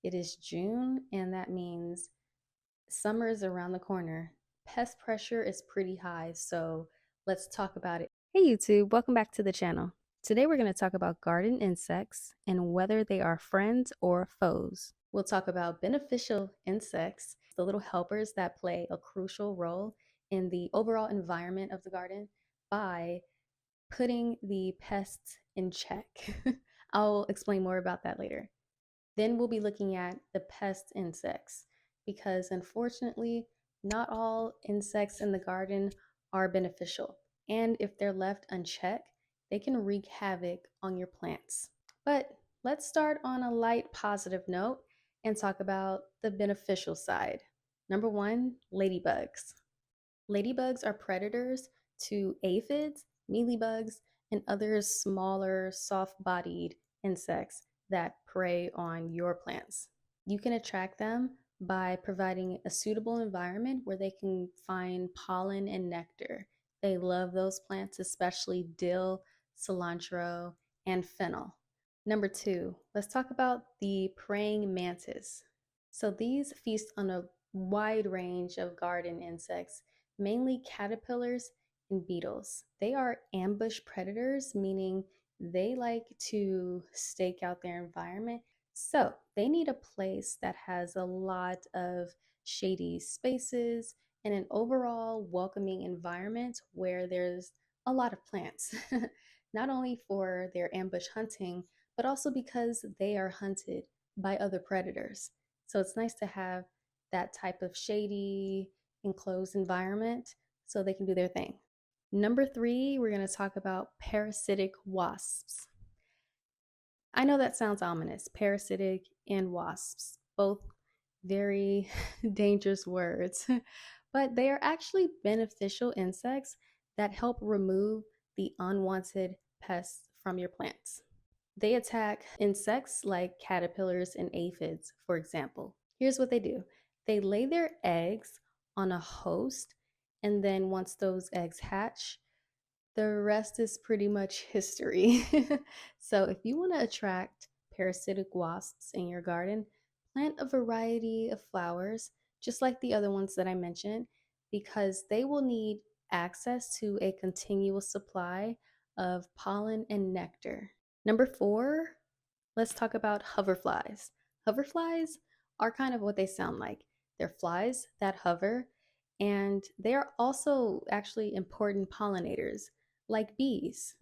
It is June, and that means summer is around the corner. Pest pressure is pretty high, so let's talk about it. Hey YouTube, welcome back to the channel. Today we're going to talk about garden insects and whether they are friends or foes. We'll talk about beneficial insects, the little helpers that play a crucial role in the overall environment of the garden by putting the pests in check. I'll explain more about that later. Then we'll be looking at the pest insects because unfortunately, not all insects in the garden are beneficial. And if they're left unchecked, they can wreak havoc on your plants. But let's start on a light positive note and talk about the beneficial side. Number one, ladybugs. Ladybugs are predators to aphids, mealybugs, and other smaller, soft-bodied insects that prey on your plants. You can attract them by providing a suitable environment where they can find pollen and nectar. They love those plants, especially dill, cilantro, and fennel. Number two, let's talk about the praying mantis. So these feast on a wide range of garden insects, mainly caterpillars and beetles. They are ambush predators, meaning they like to stake out their environment. So they need a place that has a lot of shady spaces and an overall welcoming environment where there's a lot of plants, not only for their ambush hunting, but also because they are hunted by other predators. So it's nice to have that type of shady, enclosed environment so they can do their thing. Number three, we're going to talk about parasitic wasps. I know that sounds ominous, parasitic and wasps, both very dangerous words, but they are actually beneficial insects that help remove the unwanted pests from your plants. They attack insects like caterpillars and aphids, for example. Here's what they do. They lay their eggs on a host, and then once those eggs hatch, the rest is pretty much history. So if you want to attract parasitic wasps in your garden, plant a variety of flowers, just like the other ones that I mentioned, because they will need access to a continuous supply of pollen and nectar. Number four, let's talk about hoverflies. Hoverflies are kind of what they sound like. They're flies that hover, and they are also actually important pollinators, like bees,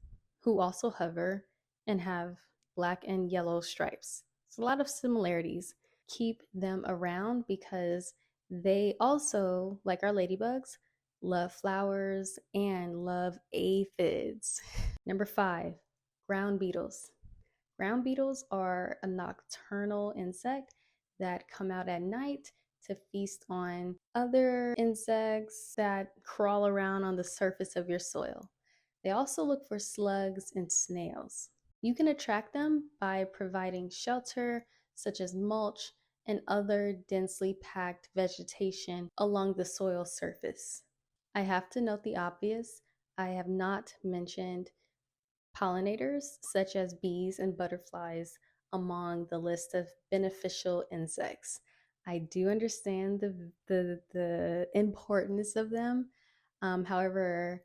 who also hover and have black and yellow stripes. It's a lot of similarities. Keep them around because they also, like our ladybugs, love flowers and love aphids. Number five, ground beetles. Ground beetles are a nocturnal insect that come out at night to feast on other insects that crawl around on the surface of your soil. They also look for slugs and snails. You can attract them by providing shelter, such as mulch and other densely packed vegetation along the soil surface. I have to note the obvious. I have not mentioned pollinators such as bees and butterflies among the list of beneficial insects. I do understand the importance of them. However,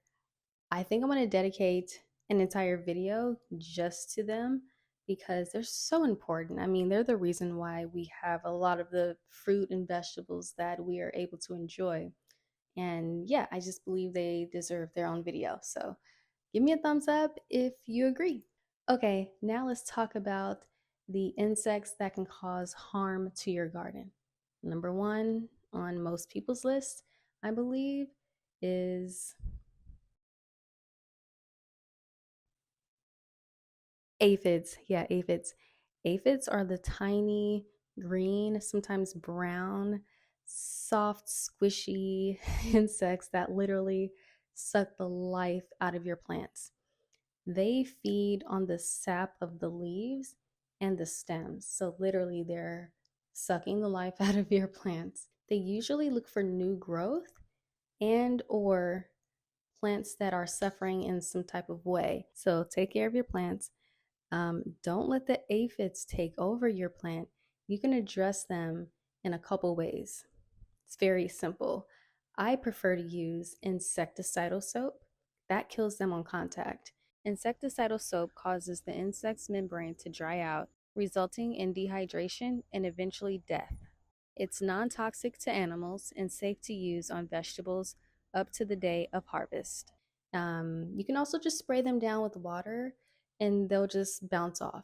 I think I'm going to dedicate an entire video just to them because they're so important. I mean, they're the reason why we have a lot of the fruit and vegetables that we are able to enjoy. And yeah, I just believe they deserve their own video. So give me a thumbs up if you agree. Okay, now let's talk about the insects that can cause harm to your garden. Number one on most people's list, I believe, is aphids. Yeah, aphids. Aphids are the tiny green, sometimes brown, soft, squishy insects that literally suck the life out of your plants. They feed on the sap of the leaves and the stems. So literally they're sucking the life out of your plants. They usually look for new growth and or plants that are suffering in some type of way. So take care of your plants. Don't let the aphids take over your plant You can address them in a couple ways. It's very simple. I prefer to use insecticidal soap. That kills them on contact. Insecticidal soap causes the insect's membrane to dry out, resulting in dehydration and eventually death. It's non toxic to animals and safe to use on vegetables up to the day of harvest. You can also just spray them down with water and they'll just bounce off.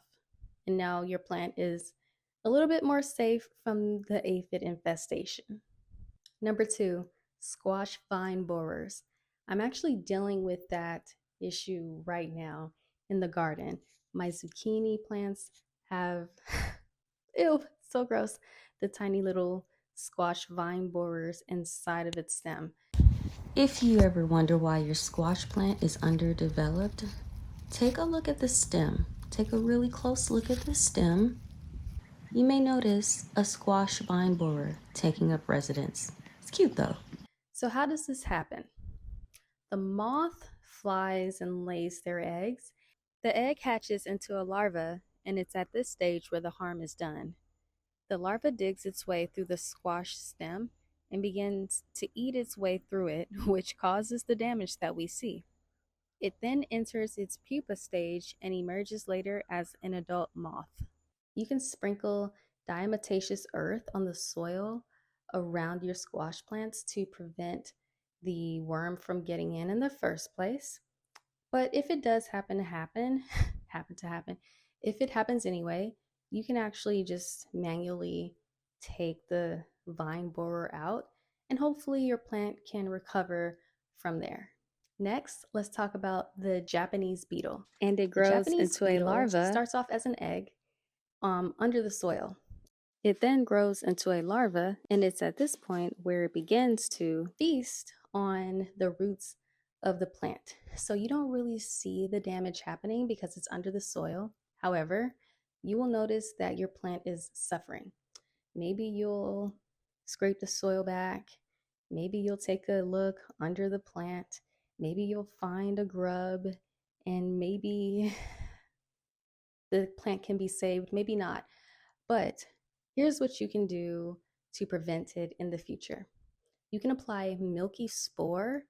And now your plant is a little bit more safe from the aphid infestation. Number two, squash vine borers. I'm actually dealing with that issue right now in the garden. My zucchini plants have, ew, so gross, the tiny little squash vine borers inside of its stem. If you ever wonder why your squash plant is underdeveloped, take a look at the stem. Take a really close look at the stem. You may notice a squash vine borer taking up residence. It's cute though. So how does this happen? The moth flies and lays their eggs. The egg hatches into a larva, and it's at this stage where the harm is done. The larva digs its way through the squash stem and begins to eat its way through it, which causes the damage that we see. It then enters its pupa stage and emerges later as an adult moth. You can sprinkle diatomaceous earth on the soil around your squash plants to prevent the worm from getting in the first place. But if it does happen to happen, if it happens anyway, you can actually just manually take the vine borer out and hopefully your plant can recover from there. Next, let's talk about the Japanese beetle. And it grows into a larva. Starts off as an egg under the soil. It then grows into a larva, and it's at this point where it begins to feast on the roots of the plant. So you don't really see the damage happening because it's under the soil. However, you will notice that your plant is suffering. Maybe you'll scrape the soil back. Maybe you'll take a look under the plant. Maybe you'll find a grub, and maybe the plant can be saved, maybe not. But here's what you can do to prevent it in the future. You can apply milky spore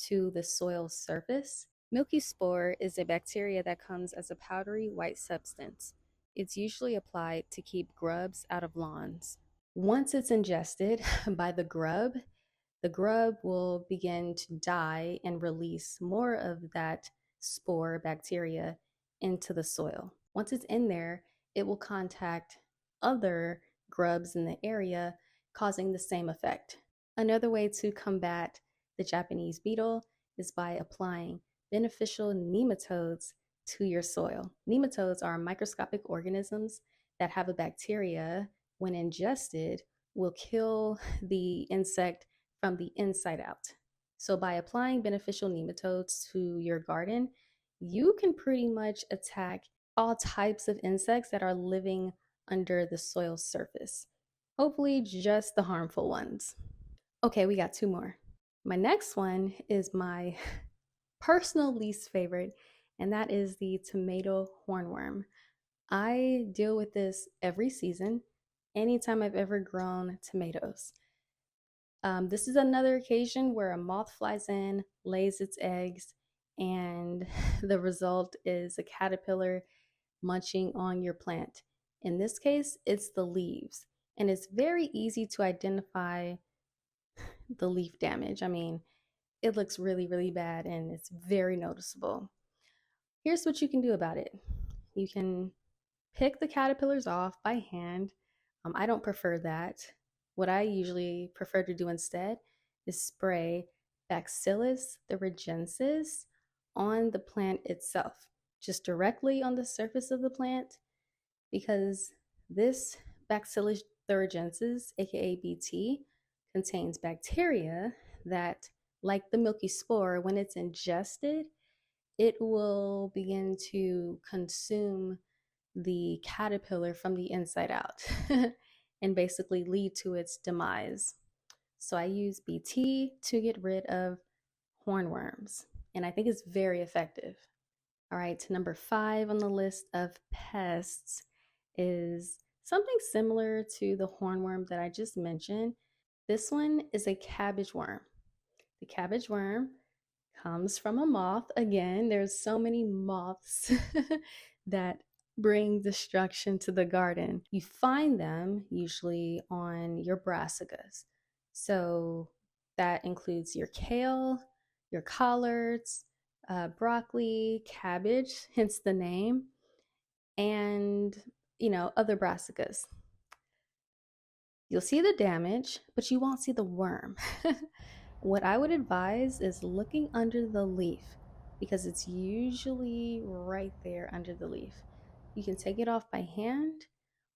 to the soil surface. Milky spore is a bacteria that comes as a powdery white substance. It's usually applied to keep grubs out of lawns. Once it's ingested by the grub will begin to die and release more of that spore bacteria into the soil. Once it's in there, it will contact other grubs in the area, causing the same effect. Another way to combat the Japanese beetle is by applying beneficial nematodes to your soil. Nematodes are microscopic organisms that have a bacteria, when ingested, will kill the insect from the inside out. So by applying beneficial nematodes to your garden, you can pretty much attack all types of insects that are living under the soil surface. Hopefully just the harmful ones. Okay, we got two more. My next one is my personal least favorite, and that is the tomato hornworm. I deal with this every season, anytime I've ever grown tomatoes. This is another occasion where a moth flies in, lays its eggs, and the result is a caterpillar munching on your plant. In this case, it's the leaves, and it's very easy to identify the leaf damage. I mean, it looks really, really bad and it's very noticeable. Here's what you can do about it. You can pick the caterpillars off by hand. I don't prefer that. What I usually prefer to do instead is spray Bacillus thuringiensis on the plant itself, just directly on the surface of the plant, because this Bacillus thuringiensis, aka BT, contains bacteria that, like the milky spore, when it's ingested, it will begin to consume the caterpillar from the inside out and basically lead to its demise. So I use BT to get rid of hornworms, and I think it's very effective. All right, number 5 on the list of pests is Something similar to the hornworm that I just mentioned. This one is a cabbage worm. The cabbage worm comes from a moth. Again, there's so many moths that bring destruction to the garden. You find them usually on your brassicas. So that includes your kale, your collards, broccoli, cabbage, hence the name, and other brassicas. You'll see the damage, but you won't see the worm. What I would advise is looking under the leaf because it's usually right there under the leaf. You can take it off by hand,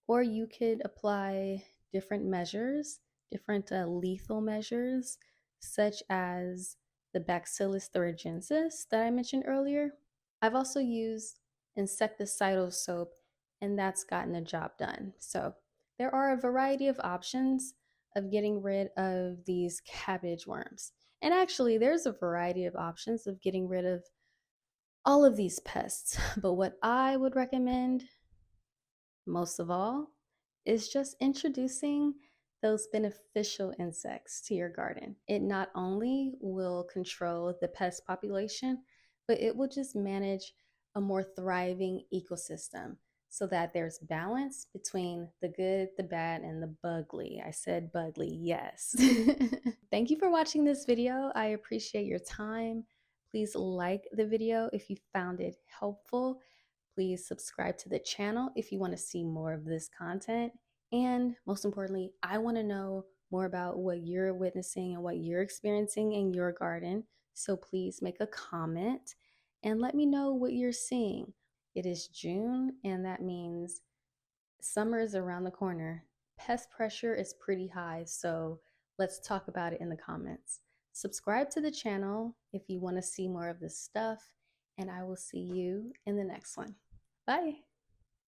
or you could apply different measures, different lethal measures, such as the Bacillus thuringiensis that I mentioned earlier. I've also used insecticidal soap, and that's gotten the job done. So there are a variety of options of getting rid of these cabbage worms. And actually, there's a variety of options of getting rid of all of these pests. But what I would recommend most of all is just introducing those beneficial insects to your garden. It not only will control the pest population, but it will just manage a more thriving ecosystem so that there's balance between the good, the bad, and the bugly. I said bugly, yes. Thank you for watching this video. I appreciate your time. Please like the video if you found it helpful. Please subscribe to the channel if you want to see more of this content. And most importantly, I want to know more about what you're witnessing and what you're experiencing in your garden. So please make a comment and let me know what you're seeing. It is June, and that means summer is around the corner. Pest pressure is pretty high, so let's talk about it in the comments. Subscribe to the channel if you want to see more of this stuff, and I will see you in the next one. Bye.